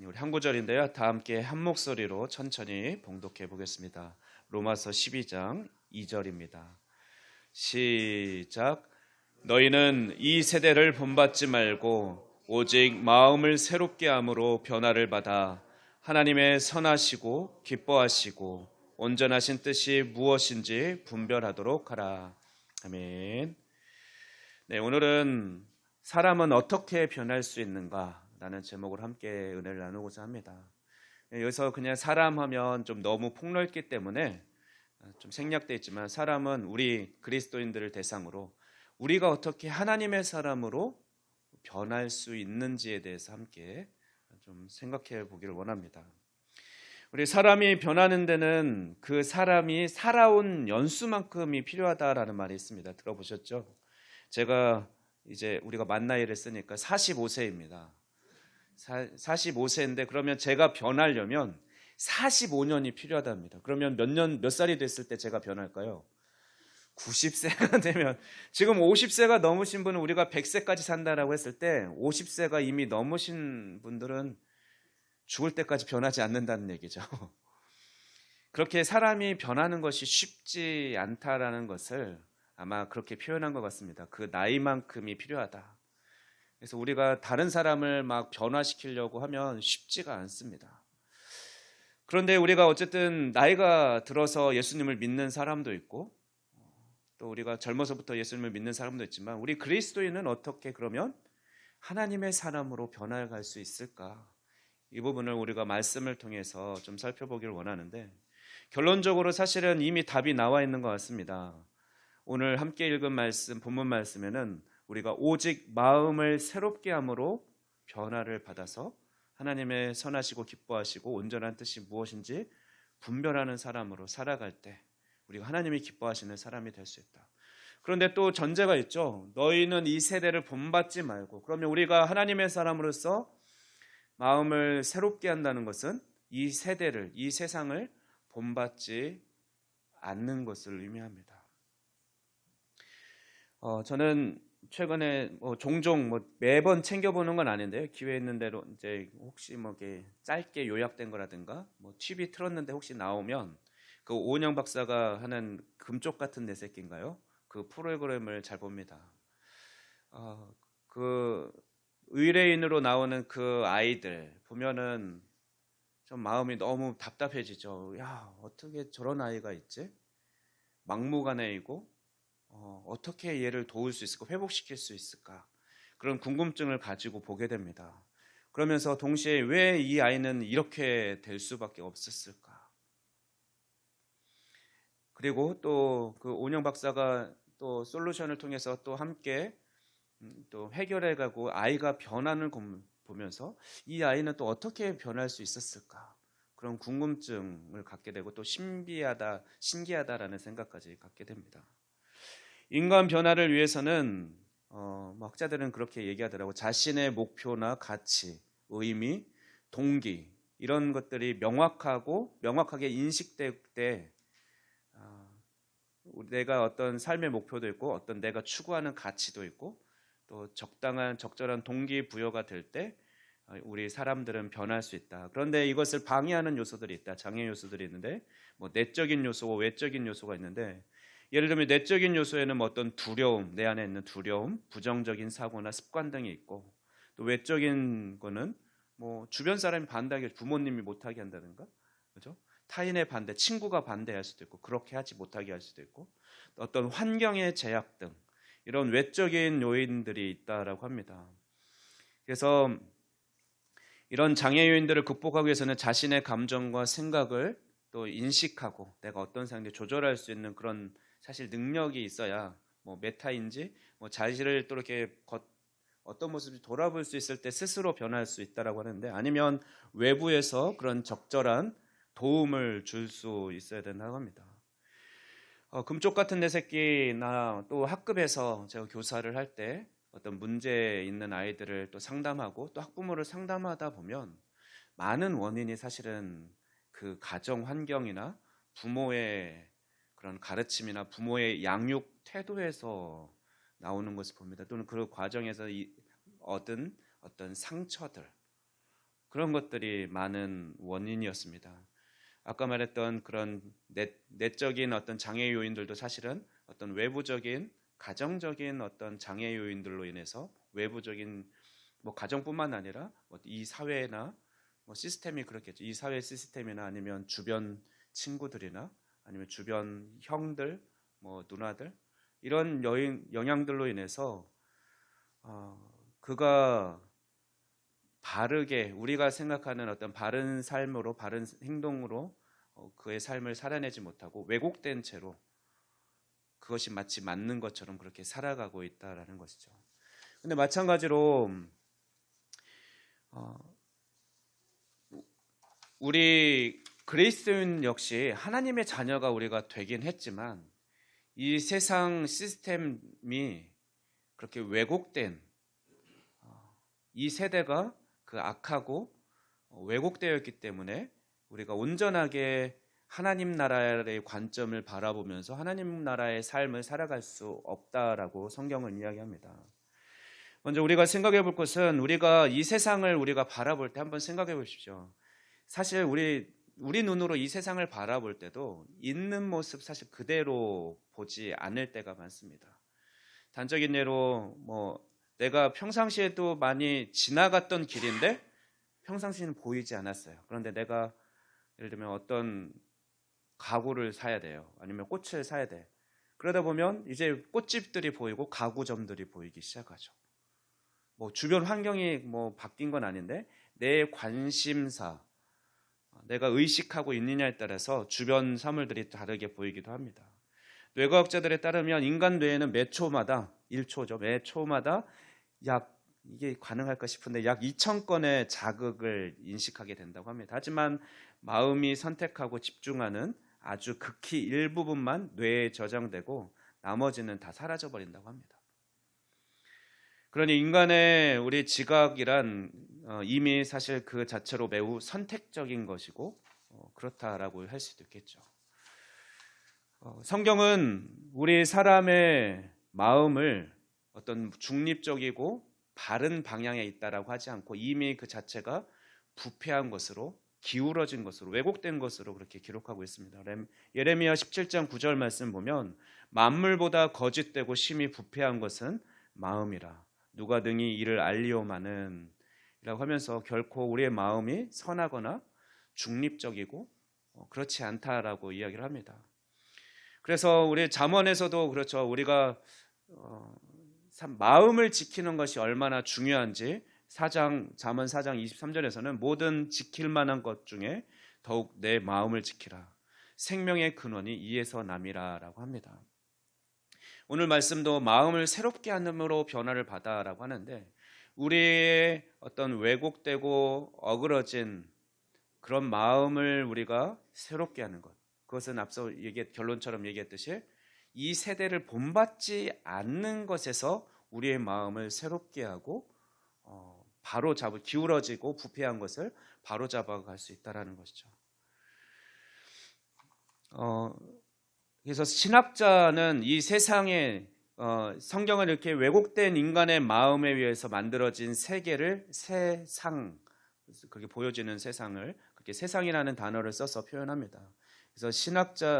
우리 한 구절인데요. 다 함께 한 목소리로 천천히 봉독해 보겠습니다. 로마서 12장 2절입니다. 시작. 너희는 이 세대를 본받지 말고 오직 마음을 새롭게 함으로 변화를 받아 하나님의 선하시고 기뻐하시고 온전하신 뜻이 무엇인지 분별하도록 하라. 아멘. 네, 오늘은 사람은 어떻게 변할 수 있는가 라는 제목으로 함께 은혜를 나누고자 합니다. 여기서 그냥 사람 하면 좀 너무 폭넓기 때문에 좀 생략되어 있지만, 사람은 우리 그리스도인들을 대상으로 우리가 어떻게 하나님의 사람으로 변할 수 있는지에 대해서 함께 좀 생각해 보기를 원합니다. 우리 사람이 변하는 데는 그 사람이 살아온 연수만큼이 필요하다라는 말이 있습니다. 들어보셨죠? 제가 이제 우리가 만 나이를 쓰니까 45세입니다. 45세인데 그러면 제가 변하려면 45년이 필요하답니다. 그러면 몇 살이 됐을 때 제가 변할까요? 90세가 되면, 지금 50세가 넘으신 분은 우리가 100세까지 산다라고 했을 때 50세가 이미 넘으신 분들은 죽을 때까지 변하지 않는다는 얘기죠. 그렇게 사람이 변하는 것이 쉽지 않다라는 것을 아마 그렇게 표현한 것 같습니다. 그 나이만큼이 필요하다. 그래서 우리가 다른 사람을 막 변화시키려고 하면 쉽지가 않습니다. 그런데 우리가 어쨌든 나이가 들어서 예수님을 믿는 사람도 있고, 또 우리가 젊어서부터 예수님을 믿는 사람도 있지만, 우리 그리스도인은 어떻게 그러면 하나님의 사람으로 변화할 수 있을까? 이 부분을 우리가 말씀을 통해서 좀 살펴보기를 원하는데, 결론적으로 사실은 이미 답이 나와 있는 것 같습니다. 오늘 함께 읽은 말씀, 본문 말씀에는 우리가 오직 마음을 새롭게 함으로 변화를 받아서 하나님의 선하시고 기뻐하시고 온전한 뜻이 무엇인지 분별하는 사람으로 살아갈 때 우리가 하나님이 기뻐하시는 사람이 될 수 있다. 그런데 또 전제가 있죠. 너희는 이 세대를 본받지 말고. 그러면 우리가 하나님의 사람으로서 마음을 새롭게 한다는 것은 이 세대를, 이 세상을 본받지 않는 것을 의미합니다. 저는 최근에 종종 매번 챙겨보는 건 아닌데요. 기회 있는 대로 이제 혹시 이게 짧게 요약된 거라든가 TV 틀었는데 혹시 나오면 그 오은영 박사가 하는 금쪽 같은 내 새끼인가요? 그 프로그램을 잘 봅니다. 그 의뢰인으로 나오는 그 아이들 보면은 좀 마음이 너무 답답해지죠. 야, 어떻게 저런 아이가 있지? 막무가내이고 어떻게 얘를 도울 수 있을까? 회복시킬 수 있을까? 그런 궁금증을 가지고 보게 됩니다. 그러면서 동시에 왜 이 아이는 이렇게 될 수밖에 없었을까? 그리고 또 그 오은영 박사가 또 솔루션을 통해서 또 함께 또 해결해가고 아이가 변하는 걸 보면서 이 아이는 또 어떻게 변할 수 있었을까? 그런 궁금증을 갖게 되고 또 신기하다라는 생각까지 갖게 됩니다. 인간 변화를 위해서는 학자들은 그렇게 얘기하더라고. 자신의 목표나 가치, 의미, 동기 이런 것들이 명확하게 인식될 때 내가 어떤 삶의 목표도 있고 어떤 내가 추구하는 가치도 있고 또 적절한 동기부여가 될 때 우리 사람들은 변할 수 있다. 그런데 이것을 방해하는 요소들이 있다. 장애 요소들이 있는데 내적인 요소와 외적인 요소가 있는데, 예를 들면 내적인 요소에는 어떤 두려움, 내 안에 있는 두려움, 부정적인 사고나 습관 등이 있고, 또 외적인 거는 주변 사람이 반대하게, 부모님이 못하게 한다든가, 그죠? 타인의 반대, 친구가 반대할 수도 있고 그렇게 하지 못하게 할 수도 있고, 어떤 환경의 제약 등 이런 외적인 요인들이 있다라고 합니다. 그래서 이런 장애 요인들을 극복하기 위해서는 자신의 감정과 생각을 또 인식하고 내가 어떤 상황에 조절할 수 있는 그런 사실 능력이 있어야 메타인지 자신을 또 이렇게 어떤 모습을 돌아볼 수 있을 때 스스로 변할 수 있다라고 하는데, 아니면 외부에서 그런 적절한 도움을 줄 수 있어야 된다고 합니다. 금쪽 같은 내 새끼나 또 학급에서 제가 교사를 할 때 어떤 문제 있는 아이들을 또 상담하고 또 학부모를 상담하다 보면 많은 원인이 사실은 그 가정 환경이나 부모의 그런 가르침이나 부모의 양육 태도에서 나오는 것을 봅니다. 또는 그 과정에서 얻은 어떤 상처들, 그런 것들이 많은 원인이었습니다. 아까 말했던 그런 내적인 어떤 장애 요인들도 사실은 어떤 외부적인 가정적인 어떤 장애 요인들로 인해서 외부적인 뭐 가정뿐만 아니라 이 사회나 뭐 시스템이 그렇겠죠. 이 사회 시스템이나 아니면 주변 친구들이나 아니면 주변 형들, 뭐 누나들 이런 영향들로 인해서 그가 바르게 우리가 생각하는 어떤 바른 삶으로 바른 행동으로 그의 삶을 살아내지 못하고 왜곡된 채로 그것이 마치 맞는 것처럼 그렇게 살아가고 있다라는 것이죠. 근데 마찬가지로 우리 그리스도인 역시 하나님의 자녀가 우리가 되긴 했지만 이 세상 시스템이 그렇게 왜곡된 이 세대가 그 악하고 왜곡되어 있기 때문에 우리가 온전하게 하나님 나라의 관점을 바라보면서 하나님 나라의 삶을 살아갈 수 없다라고 성경은 이야기합니다. 먼저 우리가 생각해 볼 것은 우리가 이 세상을 우리가 바라볼 때 한번 생각해 보십시오. 사실 우리 눈으로 이 세상을 바라볼 때도 있는 모습 사실 그대로 보지 않을 때가 많습니다. 단적인 예로 내가 평상시에도 많이 지나갔던 길인데 평상시에는 보이지 않았어요. 그런데 내가 예를 들면 어떤 가구를 사야 돼요. 아니면 꽃을 사야 돼. 그러다 보면 이제 꽃집들이 보이고 가구점들이 보이기 시작하죠. 주변 환경이 바뀐 건 아닌데 내 관심사, 내가 의식하고 있느냐에 따라서 주변 사물들이 다르게 보이기도 합니다. 뇌과학자들에 따르면 인간 뇌에는 매 초마다 1초죠. 매 초마다 이게 가능할까 싶은데 약 2,000건의 자극을 인식하게 된다고 합니다. 하지만 마음이 선택하고 집중하는 아주 극히 일부분만 뇌에 저장되고 나머지는 다 사라져 버린다고 합니다. 그러니 인간의 우리 지각이란 이미 사실 그 자체로 매우 선택적인 것이고 그렇다라고 할 수도 있겠죠. 성경은 우리 사람의 마음을 어떤 중립적이고 바른 방향에 있다라고 하지 않고 이미 그 자체가 부패한 것으로 기울어진 것으로 왜곡된 것으로 그렇게 기록하고 있습니다. 예레미야 17장 9절 말씀 보면 만물보다 거짓되고 심히 부패한 것은 마음이라 누가 능히 이를 알리오마는 라고 하면서 결코 우리의 마음이 선하거나 중립적이고 그렇지 않다라고 이야기를 합니다. 그래서 우리 잠언에서도 그렇죠. 우리가 마음을 지키는 것이 얼마나 중요한지 잠언 4장 23절에서는 모든 지킬 만한 것 중에 더욱 내 마음을 지키라. 생명의 근원이 이에서 남이라 라고 합니다. 오늘 말씀도 마음을 새롭게 함으로 변화를 받아라고 하는데 우리의 어떤 왜곡되고 어그러진 그런 마음을 우리가 새롭게 하는 것, 그것은 앞서 결론처럼 얘기했듯이 이 세대를 본받지 않는 것에서 우리의 마음을 새롭게 하고 기울어지고 부패한 것을 바로잡아갈 수 있다는 것이죠. 그래서 신학자는 이 세상에 성경을 이렇게 왜곡된 인간의 마음에 의해서 만들어진 세계를 세상, 그렇게 보여지는 세상을 그렇게 세상이라는 단어를 써서 표현합니다. 그래서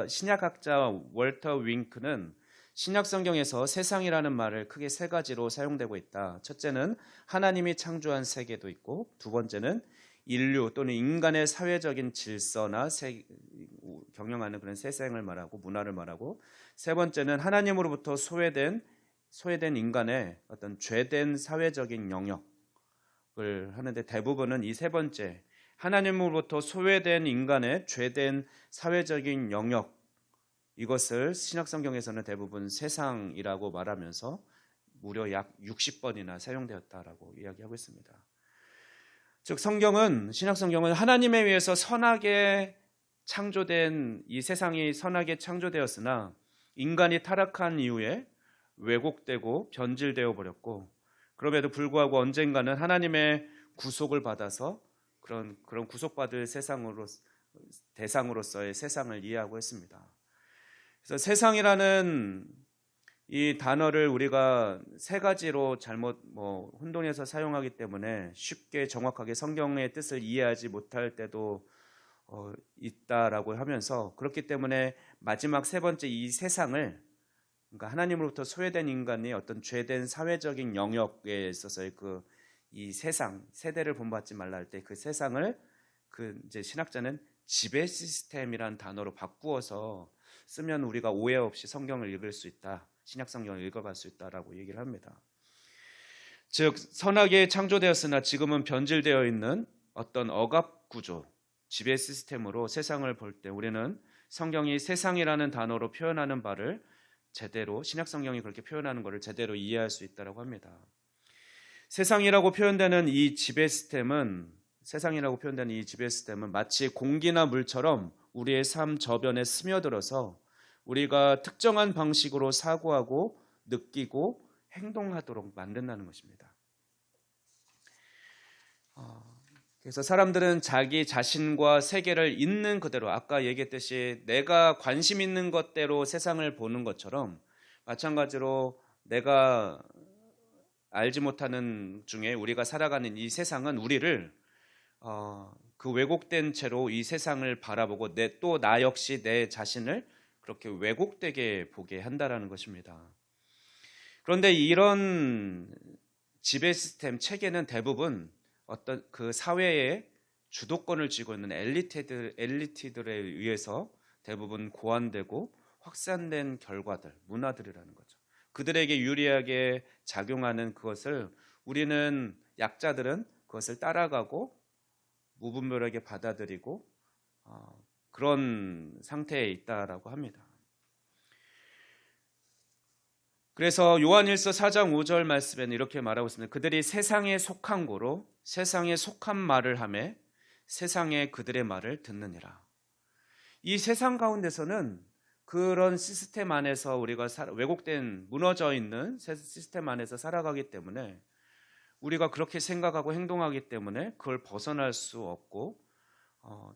신약학자 월터 윙크는 신약 성경에서 세상이라는 말을 크게 세 가지로 사용되고 있다. 첫째는 하나님이 창조한 세계도 있고, 두 번째는 인류 또는 인간의 사회적인 질서나 경영하는 그런 세상을 말하고 문화를 말하고, 세 번째는 하나님으로부터 소외된 인간의 어떤 죄된 사회적인 영역을 하는데 대부분은 이 세 번째 하나님으로부터 소외된 인간의 죄된 사회적인 영역, 이것을 신약성경에서는 대부분 세상이라고 말하면서 무려 약 60번이나 사용되었다라고 이야기하고 있습니다. 즉 신약성경은 하나님에 의해서 선하게 창조된 이 세상이 선하게 창조되었으나 인간이 타락한 이후에 왜곡되고 변질되어 버렸고, 그럼에도 불구하고 언젠가는 하나님의 구속을 받아서 그런 구속받을 대상으로서의 세상을 이해하고 있습니다. 그래서 세상이라는 이 단어를 우리가 세 가지로 잘못 혼동해서 사용하기 때문에 쉽게 정확하게 성경의 뜻을 이해하지 못할 때도 있다라고 하면서, 그렇기 때문에 마지막 세 번째 이 세상을, 그러니까 하나님으로부터 소외된 인간이 어떤 죄된 사회적인 영역에 있어서의 이 세상, 세대를 본받지 말라 할 때 그 세상을 이제 신학자는 지배 시스템이란 단어로 바꾸어서 쓰면 우리가 오해 없이 성경을 읽을 수 있다, 신약 성경을 읽어갈 수 있다라고 얘기를 합니다. 즉 선하게 창조되었으나 지금은 변질되어 있는 어떤 억압 구조, 지배 시스템으로 세상을 볼 때 우리는 성경이 세상이라는 단어로 표현하는 바를 제대로, 신약 성경이 그렇게 표현하는 것을 제대로 이해할 수 있다고 합니다. 세상이라고 표현되는 이 지배 시스템은 마치 공기나 물처럼 우리의 삶 저변에 스며들어서 우리가 특정한 방식으로 사고하고 느끼고 행동하도록 만든다는 것입니다. 그래서 사람들은 자기 자신과 세계를 있는 그대로, 아까 얘기했듯이 내가 관심 있는 것대로 세상을 보는 것처럼, 마찬가지로 내가 알지 못하는 중에 우리가 살아가는 이 세상은 우리를 그 왜곡된 채로 이 세상을 바라보고 또 나 역시 내 자신을 그렇게 왜곡되게 보게 한다라는 것입니다. 그런데 이런 지배 시스템 체계는 대부분 어떤 그 사회의 주도권을 쥐고 있는 엘리트들에 의해서 대부분 고안되고 확산된 결과들, 문화들이라는 거죠. 그들에게 유리하게 작용하는 그것을 우리는, 약자들은 그것을 따라가고 무분별하게 받아들이고 그런 상태에 있다라고 합니다. 그래서 요한일서 4장 5절 말씀에는 이렇게 말하고 있습니다. 그들이 세상에 속한 고로 세상에 속한 말을 하며 세상에 그들의 말을 듣느니라. 이 세상 가운데서는 그런 시스템 안에서 우리가 왜곡된, 무너져 있는 시스템 안에서 살아가기 때문에, 우리가 그렇게 생각하고 행동하기 때문에 그걸 벗어날 수 없고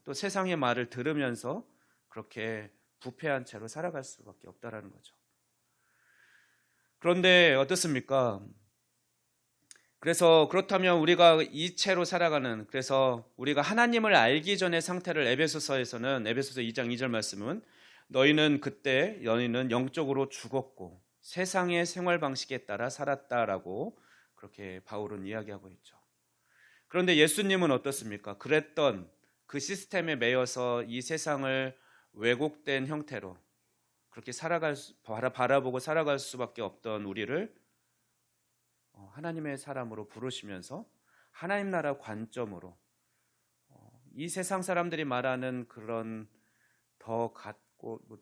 또 세상의 말을 들으면서 그렇게 부패한 채로 살아갈 수밖에 없다라는 거죠. 그런데 어떻습니까? 그래서 그렇다면 우리가 이 채로 살아가는, 그래서 우리가 하나님을 알기 전의 상태를 에베소서 2장 2절 말씀은 너희는 영적으로 죽었고 세상의 생활 방식에 따라 살았다라고 그렇게 바울은 이야기하고 있죠. 그런데 예수님은 어떻습니까? 그랬던 그 시스템에 매여서 이 세상을 왜곡된 형태로 그렇게 바라보고 살아갈 수밖에 없던 우리를 하나님의 사람으로 부르시면서 하나님 나라 관점으로 이 세상 사람들이 말하는 그런 더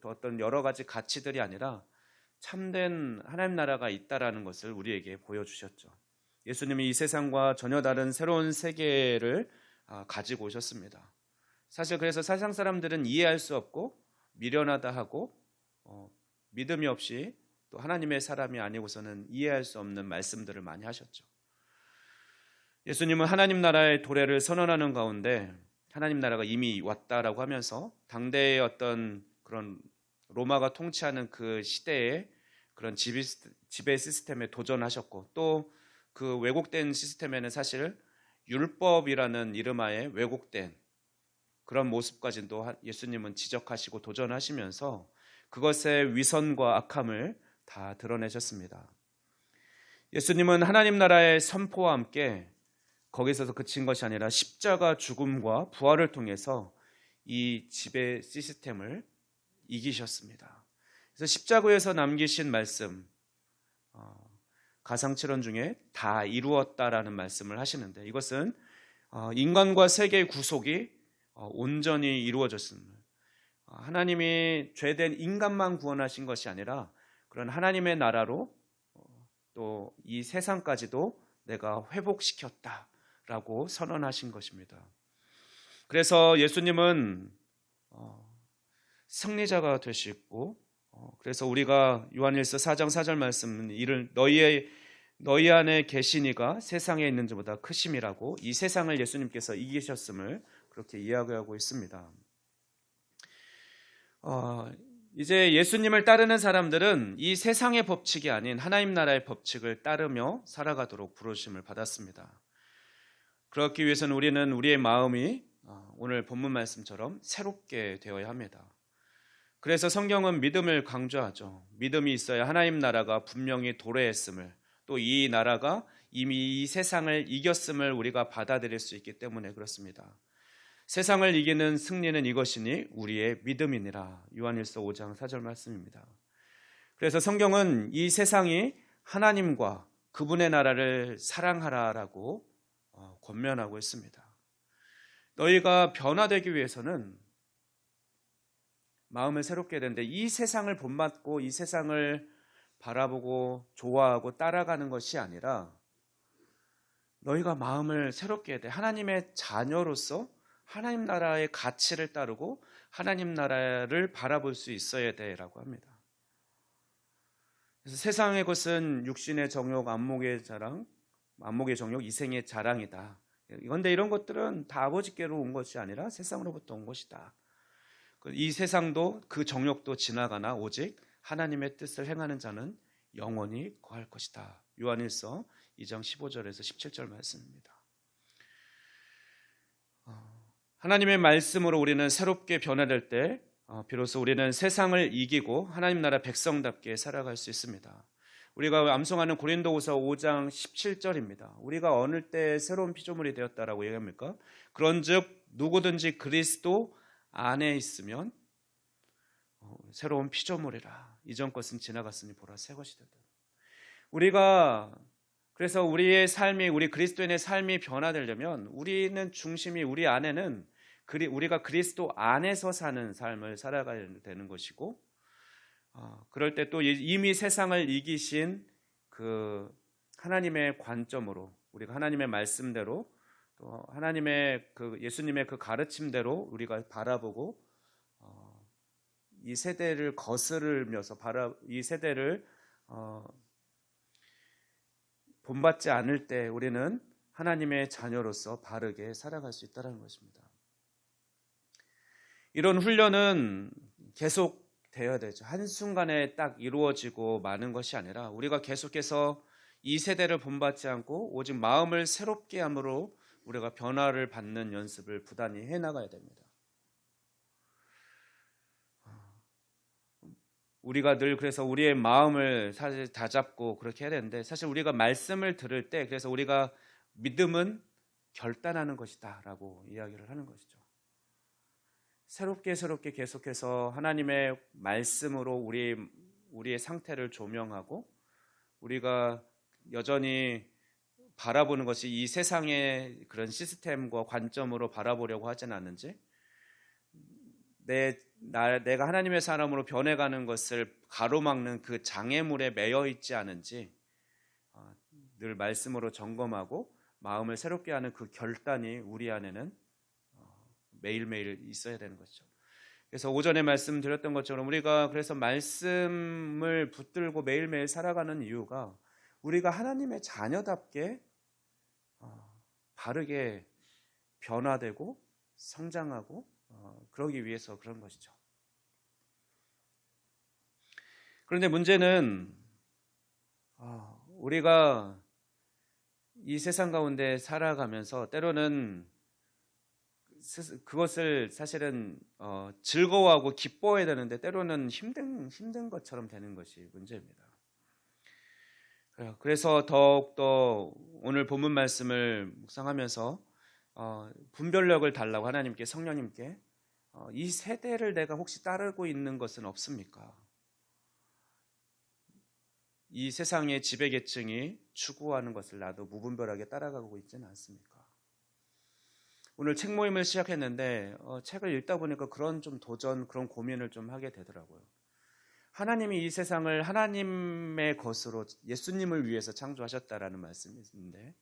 어떤 여러 가지 가치들이 아니라 참된 하나님 나라가 있다라는 것을 우리에게 보여주셨죠. 예수님이 이 세상과 전혀 다른 새로운 세계를 가지고 오셨습니다. 사실 그래서 세상 사람들은 이해할 수 없고 미련하다 하고 믿음이 없이 또 하나님의 사람이 아니고서는 이해할 수 없는 말씀들을 많이 하셨죠. 예수님은 하나님 나라의 도래를 선언하는 가운데 하나님 나라가 이미 왔다라고 하면서 당대의 어떤 그런 로마가 통치하는 그 시대의 그런 지배 시스템에 도전하셨고, 또 그 왜곡된 시스템에는 사실 율법이라는 이름하에 왜곡된 그런 모습까지도 예수님은 지적하시고 도전하시면서 그것의 위선과 악함을 다 드러내셨습니다. 예수님은 하나님 나라의 선포와 함께 거기서 그친 것이 아니라 십자가 죽음과 부활을 통해서 이 지배 시스템을 이기셨습니다. 그래서 십자가에서 남기신 말씀, 가상칠언 중에 다 이루었다라는 말씀을 하시는데, 이것은 인간과 세계의 구속이 온전히 이루어졌습니다. 하나님이 죄된 인간만 구원하신 것이 아니라 그런 하나님의 나라로 또 이 세상까지도 내가 회복시켰다라고 선언하신 것입니다. 그래서 예수님은 승리자가 되시고, 그래서 우리가 요한일서 4장 4절 말씀은 이를 너희 안에 계시니가 세상에 있는 자보다 크심이라고, 이 세상을 예수님께서 이기셨음을 그렇게 이야기하고 있습니다. 이제 예수님을 따르는 사람들은 이 세상의 법칙이 아닌 하나님 나라의 법칙을 따르며 살아가도록 부르심을 받았습니다. 그렇기 위해서는 우리는 우리의 마음이 오늘 본문 말씀처럼 새롭게 되어야 합니다. 그래서 성경은 믿음을 강조하죠. 믿음이 있어야 하나님 나라가 분명히 도래했음을, 또 이 나라가 이미 이 세상을 이겼음을 우리가 받아들일 수 있기 때문에 그렇습니다. 세상을 이기는 승리는 이것이니 우리의 믿음이니라. 요한일서 5장 4절 말씀입니다. 그래서 성경은 이 세상이 하나님과 그분의 나라를 사랑하라라고 권면하고 있습니다. 너희가 변화되기 위해서는 마음을 새롭게 해야 되는데, 이 세상을 본받고 이 세상을 바라보고 좋아하고 따라가는 것이 아니라 너희가 마음을 새롭게 해야 돼. 하나님의 자녀로서 하나님 나라의 가치를 따르고 하나님 나라를 바라볼 수 있어야 돼라고 합니다. 그래서 세상의 것은 육신의 정욕, 안목의 자랑, 안목의 정욕, 이생의 자랑이다. 그런데 이런 것들은 다 아버지께로 온 것이 아니라 세상으로부터 온 것이다. 이 세상도 그 정욕도 지나가나 오직 하나님의 뜻을 행하는 자는 영원히 거할 것이다. 요한일서 2장 15절에서 17절 말씀입니다. 하나님의 말씀으로 우리는 새롭게 변화될 때 비로소 우리는 세상을 이기고 하나님 나라 백성답게 살아갈 수 있습니다. 우리가 암송하는 고린도후서 5장 17절입니다. 우리가 어느 때 새로운 피조물이 되었다라고 얘기합니까? 그런즉 누구든지 그리스도 안에 있으면 새로운 피조물이라. 이전 것은 지나갔으니 보라 새 것이 되다. 우리가 그래서 우리의 삶이, 우리 그리스도인의 삶이 변화되려면 우리는 중심이, 우리 안에는 우리가 그리스도 안에서 사는 삶을 살아가야 되는 것이고, 그럴 때 또 이미 세상을 이기신 그 하나님의 관점으로, 우리가 하나님의 말씀대로 또 하나님의 그 예수님의 그 가르침대로 우리가 바라보고 이 세대를 거스르면서 이 세대를 본받지 않을 때 우리는 하나님의 자녀로서 바르게 살아갈 수 있다는 것입니다. 이런 훈련은 계속 되어야 되죠. 한순간에 딱 이루어지고 마는 것이 아니라 우리가 계속해서 이 세대를 본받지 않고 오직 마음을 새롭게 함으로 우리가 변화를 받는 연습을 부단히 해나가야 됩니다. 우리가 늘 그래서 우리의 마음을 사실 다잡고 그렇게 해야 되는데, 사실 우리가 말씀을 들을 때 그래서 우리가 믿음은 결단하는 것이다 라고 이야기를 하는 것이죠. 새롭게 계속해서 하나님의 말씀으로 우리의 상태를 조명하고 우리가 여전히 바라보는 것이 이 세상의 그런 시스템과 관점으로 바라보려고 하진 않는지, 내가 하나님의 사람으로 변해가는 것을 가로막는 그 장애물에 매여 있지 않은지 늘 말씀으로 점검하고 마음을 새롭게 하는 그 결단이 우리 안에는 매일매일 있어야 되는 것이죠. 그래서 오전에 말씀드렸던 것처럼 우리가 그래서 말씀을 붙들고 매일매일 살아가는 이유가 우리가 하나님의 자녀답게 바르게 변화되고 성장하고 그러기 위해서 그런 것이죠. 그런데 문제는 우리가 이 세상 가운데 살아가면서 때로는 그것을 사실은 즐거워하고 기뻐해야 되는데 때로는 힘든 것처럼 되는 것이 문제입니다. 그래서 더욱더 오늘 본문 말씀을 묵상하면서 분별력을 달라고 하나님께, 성령님께 이 세대를 내가 혹시 따르고 있는 것은 없습니까? 이 세상의 지배계층이 추구하는 것을 나도 무분별하게 따라가고 있지는 않습니까? 오늘 책 모임을 시작했는데 책을 읽다 보니까 그런 좀 도전, 그런 고민을 좀 하게 되더라고요. 하나님이 이 세상을 하나님의 것으로 예수님을 위해서 창조하셨다라는 말씀이 있는데,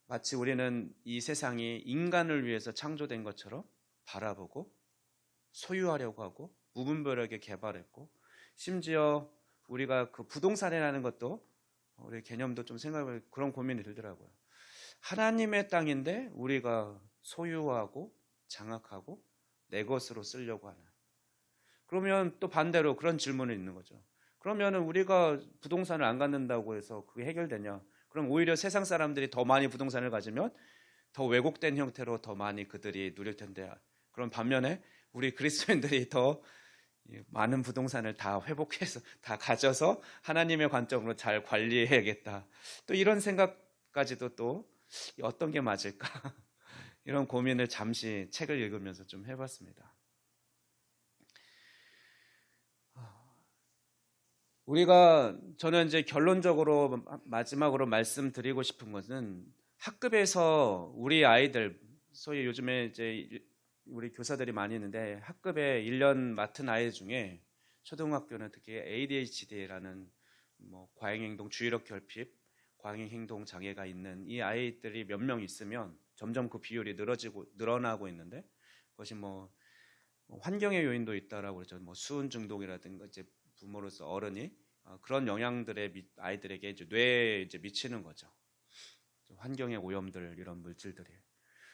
마치 우리는 이 세상이 인간을 위해서 창조된 것처럼 바라보고 소유하려고 하고 무분별하게 개발했고, 심지어 우리가 그 부동산이라는 것도 우리 개념도 좀 생각해 그런 고민이 들더라고요. 하나님의 땅인데 우리가 소유하고 장악하고 내 것으로 쓰려고 하는, 그러면 또 반대로 그런 질문이 있는 거죠. 그러면은 우리가 부동산을 안 갖는다고 해서 그게 해결되냐? 그럼 오히려 세상 사람들이 더 많이 부동산을 가지면 더 왜곡된 형태로 더 많이 그들이 누릴 텐데, 그럼 반면에 우리 그리스도인들이 더 많은 부동산을 다 회복해서 다 가져서 하나님의 관점으로 잘 관리해야겠다. 또 이런 생각까지도 또 어떤 게 맞을까? 이런 고민을 잠시 책을 읽으면서 좀 해봤습니다. 저는 이제 결론적으로 마지막으로 말씀드리고 싶은 것은 학급에서 우리 아이들, 소위 요즘에 이제 우리 교사들이 많이 있는데 학급에 1년 맡은 아이 중에 초등학교는 특히 ADHD라는 과잉행동 주의력 결핍, 과잉행동 장애가 있는 이 아이들이 몇 명 있으면 점점 그 비율이 늘어나고 있는데, 그것이 환경의 요인도 있다라고 그러죠. 수은 중독이라든가 이제 부모로서 어른이 그런 영향들에 아이들에게 이제 뇌에 이제 미치는 거죠. 환경의 오염들, 이런 물질들이.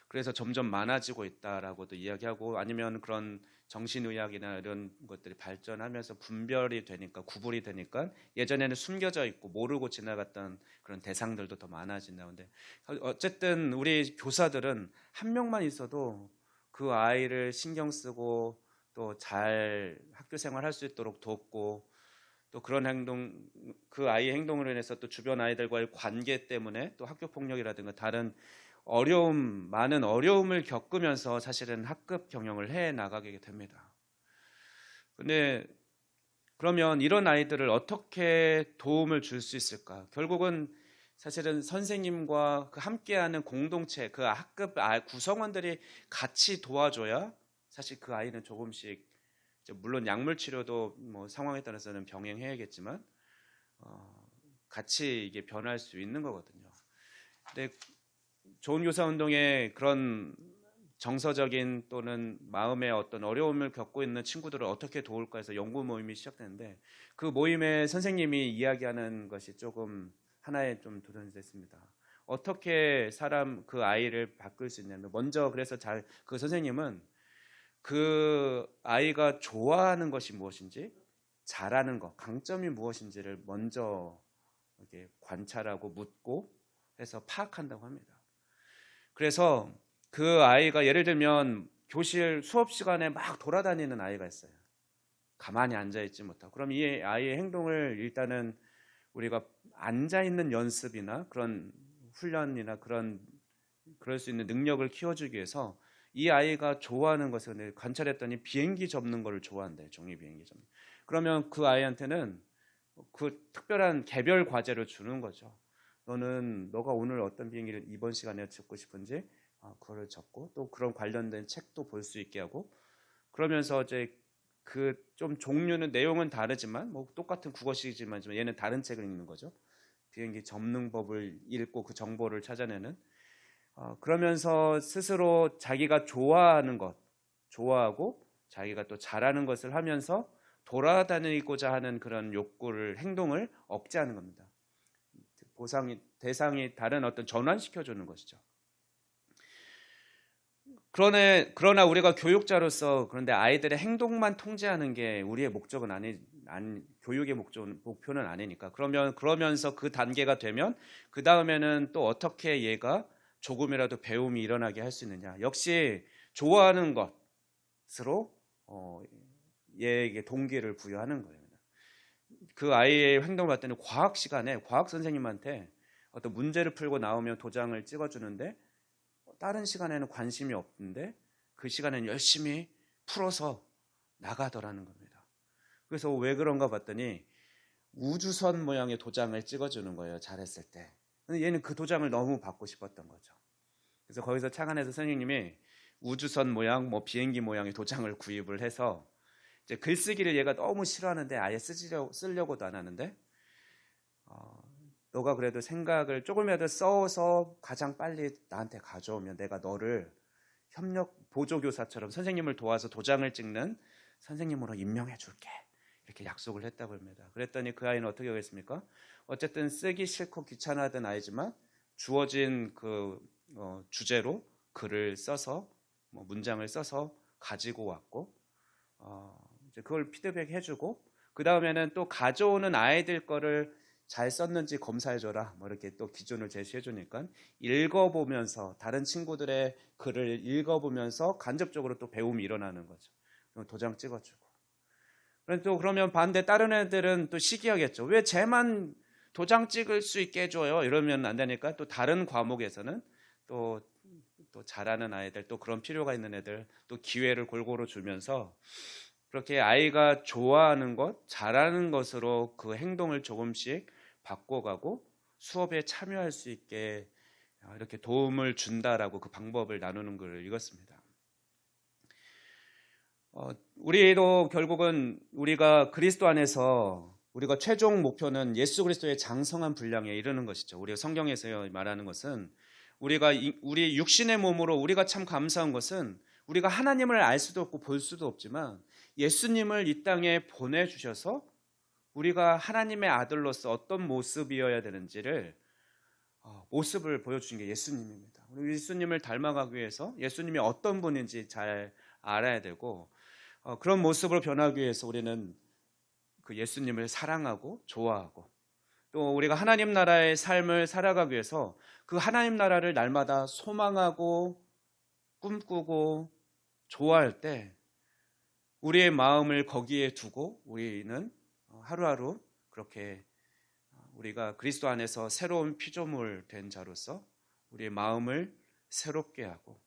그래서 점점 많아지고 있다라고도 이야기하고, 아니면 그런 정신의학이나 이런 것들이 발전하면서 분별이 되니까, 구분이 되니까 예전에는 숨겨져 있고 모르고 지나갔던 그런 대상들도 더 많아진다. 근데 어쨌든 우리 교사들은 한 명만 있어도 그 아이를 신경 쓰고 또 잘 학교 생활할 수 있도록 돕고, 또 그런 그 아이의 행동으로 인해서 또 주변 아이들과의 관계 때문에 또 학교 폭력이라든가 다른 많은 어려움을 겪으면서 사실은 학급 경영을 해 나가게 됩니다. 근데 그러면 이런 아이들을 어떻게 도움을 줄 수 있을까? 결국은 사실은 선생님과 그 함께하는 공동체, 그 학급 구성원들이 같이 도와줘야 사실 그 아이는 조금씩, 물론 약물 치료도 상황에 따라서는 병행해야겠지만 같이 이게 변할 수 있는 거거든요. 근데 좋은 교사 운동에 그런 정서적인 또는 마음의 어떤 어려움을 겪고 있는 친구들을 어떻게 도울까 해서 연구 모임이 시작되는데, 그 모임에 선생님이 이야기하는 것이 조금 하나의 좀 도전이 됐습니다. 어떻게 그 아이를 바꿀 수 있냐면, 먼저 그래서 그 선생님은 그 아이가 좋아하는 것이 무엇인지, 잘하는 것, 강점이 무엇인지를 먼저 이렇게 관찰하고 묻고 해서 파악한다고 합니다. 그래서 그 아이가 예를 들면 교실 수업 시간에 막 돌아다니는 아이가 있어요. 가만히 앉아있지 못하고. 그럼 이 아이의 행동을 일단은 우리가 앉아있는 연습이나 그런 훈련이나 그럴 수 있는 능력을 키워주기 위해서 이 아이가 좋아하는 것을 관찰했더니 비행기 접는 걸 좋아한대요. 종이 비행기 접는. 그러면 그 아이한테는 그 특별한 개별 과제를 주는 거죠. 너가 오늘 어떤 비행기를 이번 시간에 접고 싶은지 그거를 적고, 또 그런 관련된 책도 볼 수 있게 하고, 그러면서 이제 그 좀 종류는 내용은 다르지만 똑같은 국어식이지만 얘는 다른 책을 읽는 거죠. 비행기 접는 법을 읽고 그 정보를 찾아내는. 그러면서 스스로 자기가 좋아하는 것, 좋아하고 자기가 또 잘하는 것을 하면서 돌아다니고자 하는 그런 행동을 억제하는 겁니다. 대상이 다른 어떤 전환시켜주는 것이죠. 그러나 우리가 교육자로서, 그런데 아이들의 행동만 통제하는 게 우리의 목적은 교육의 목표는 아니니까. 그러면서 그 단계가 되면 그 다음에는 또 어떻게 얘가 조금이라도 배움이 일어나게 할 수 있느냐. 역시 좋아하는 것으로 얘에게 동기를 부여하는 거예요. 그 아이의 행동을 봤더니 과학 시간에 과학 선생님한테 어떤 문제를 풀고 나오면 도장을 찍어주는데, 다른 시간에는 관심이 없는데 그 시간에는 열심히 풀어서 나가더라는 겁니다. 그래서 왜 그런가 봤더니 우주선 모양의 도장을 찍어주는 거예요. 잘했을 때. 근데 얘는 그 도장을 너무 받고 싶었던 거죠. 그래서 거기서 착안해서 선생님이 우주선 모양, 비행기 모양의 도장을 구입을 해서, 이제 글쓰기를 얘가 너무 싫어하는데 아예 쓰려고도 안 하는데, 너가 그래도 생각을 조금이라도 써서 가장 빨리 나한테 가져오면 내가 너를 보조교사처럼 선생님을 도와서 도장을 찍는 선생님으로 임명해 줄게. 이렇게 약속을 했다고 합니다. 그랬더니 그 아이는 어떻게 하겠습니까? 어쨌든 쓰기 싫고 귀찮아하던 아이지만 주어진 그 주제로 글을 써서 문장을 써서 가지고 왔고, 이제 그걸 피드백 해주고 그 다음에는 또 가져오는 아이들 거를 잘 썼는지 검사해줘라. 뭐 이렇게 또 기준을 제시해주니까 읽어보면서 다른 친구들의 글을 읽어보면서 간접적으로 또 배움이 일어나는 거죠. 도장 찍어주고. 또 그러면 반대 다른 애들은 또 시기하겠죠. 왜 쟤만 도장 찍을 수 있게 해줘요? 이러면 안 되니까 또 다른 과목에서는 또 잘하는 아이들, 또 그런 필요가 있는 애들 또 기회를 골고루 주면서 그렇게 아이가 좋아하는 것, 잘하는 것으로 그 행동을 조금씩 바꿔가고 수업에 참여할 수 있게 이렇게 도움을 준다라고 그 방법을 나누는 글을 읽었습니다. 우리도 결국은 우리가 그리스도 안에서 우리가 최종 목표는 예수 그리스도의 장성한 분량에 이르는 것이죠. 우리가 성경에서 말하는 것은 우리 육신의 몸으로 우리가 참 감사한 것은 우리가 하나님을 알 수도 없고 볼 수도 없지만 예수님을 이 땅에 보내주셔서 우리가 하나님의 아들로서 어떤 모습이어야 되는지를 모습을 보여주신 게 예수님입니다. 우리 예수님을 닮아가기 위해서 예수님이 어떤 분인지 잘 알아야 되고 그런 모습으로 변하기 위해서 우리는 그 예수님을 사랑하고 좋아하고 또 우리가 하나님 나라의 삶을 살아가기 위해서 그 하나님 나라를 날마다 소망하고 꿈꾸고 좋아할 때 우리의 마음을 거기에 두고 우리는 하루하루 그렇게 우리가 그리스도 안에서 새로운 피조물 된 자로서 우리의 마음을 새롭게 하고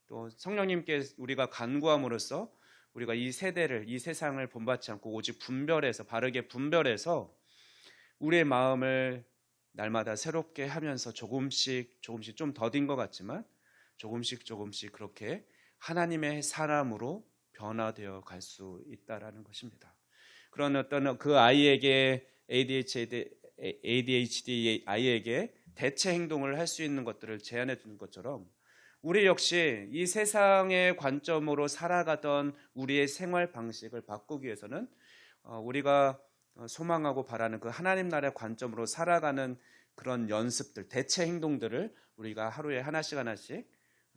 또 성령님께 우리가 간구함으로써 우리가 이 세대를, 이 세상을 본받지 않고 오직 분별해서 바르게 분별해서 우리의 마음을 날마다 새롭게 하면서 조금씩 좀 더딘 것 같지만 조금씩 그렇게 하나님의 사람으로 변화되어 갈 수 있다라는 것입니다. 그런 어떤 그 아이에게 ADHD 아이에게 대체 행동을 할 수 있는 것들을 제안해 주는 것처럼 우리 역시 이 세상의 관점으로 살아가던 우리의 생활 방식을 바꾸기 위해서는 우리가 소망하고 바라는 그 하나님 나라의 관점으로 살아가는 그런 연습들, 대체 행동들을 우리가 하루에 하나씩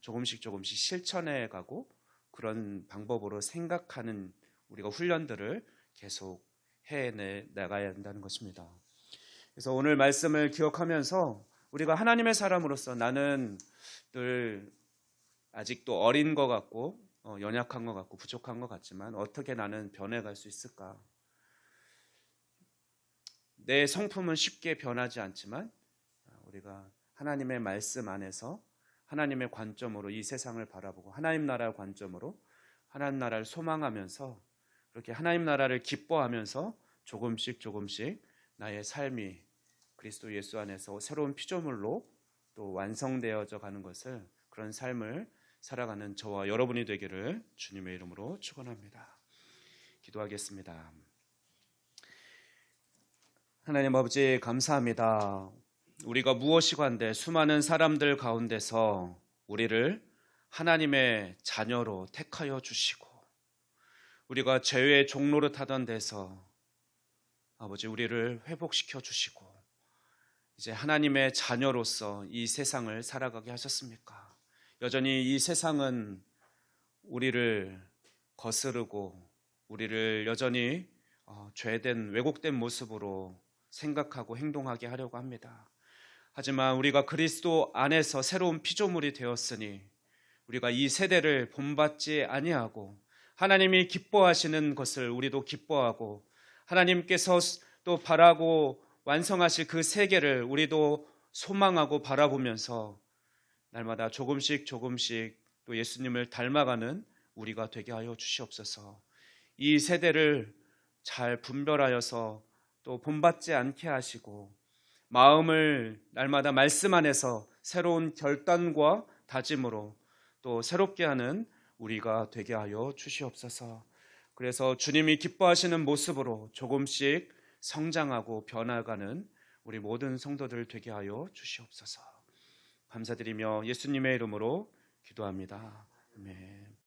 조금씩 실천해 가고 그런 방법으로 생각하는 우리가 훈련들을 계속 해내 나가야 한다는 것입니다. 그래서 오늘 말씀을 기억하면서 우리가 하나님의 사람으로서 나는 늘 아직도 어린 것 같고 연약한 것 같고 부족한 것 같지만 어떻게 나는 변해갈 수 있을까? 내 성품은 쉽게 변하지 않지만 우리가 하나님의 말씀 안에서 하나님의 관점으로 이 세상을 바라보고 하나님 나라의 관점으로 하나님 나라를 소망하면서 그렇게 하나님 나라를 기뻐하면서 조금씩 나의 삶이 그리스도 예수 안에서 새로운 피조물로 또 완성되어져 가는 것을 그런 삶을 살아가는 저와 여러분이 되기를 주님의 이름으로 축원합니다. 기도하겠습니다. 하나님 아버지 감사합니다. 우리가 무엇이건데 수많은 사람들 가운데서 우리를 하나님의 자녀로 택하여 주시고 우리가 죄의 종로를 타던 데서 아버지 우리를 회복시켜 주시고 이제 하나님의 자녀로서 이 세상을 살아가게 하셨습니까? 여전히 이 세상은 우리를 거스르고 우리를 여전히 죄된 왜곡된 모습으로 생각하고 행동하게 하려고 합니다. 하지만 우리가 그리스도 안에서 새로운 피조물이 되었으니 우리가 이 세대를 본받지 아니하고 하나님이 기뻐하시는 것을 우리도 기뻐하고 하나님께서 또 바라고 완성하실 그 세계를 우리도 소망하고 바라보면서 날마다 조금씩 또 예수님을 닮아가는 우리가 되게 하여 주시옵소서. 이 세대를 잘 분별하여서 또 본받지 않게 하시고 마음을 날마다 말씀 안에서 새로운 결단과 다짐으로 또 새롭게 하는 우리가 되게 하여 주시옵소서. 그래서 주님이 기뻐하시는 모습으로 조금씩 성장하고 변화가는 우리 모든 성도들 되게 하여 주시옵소서. 감사드리며 예수님의 이름으로 기도합니다. 아멘.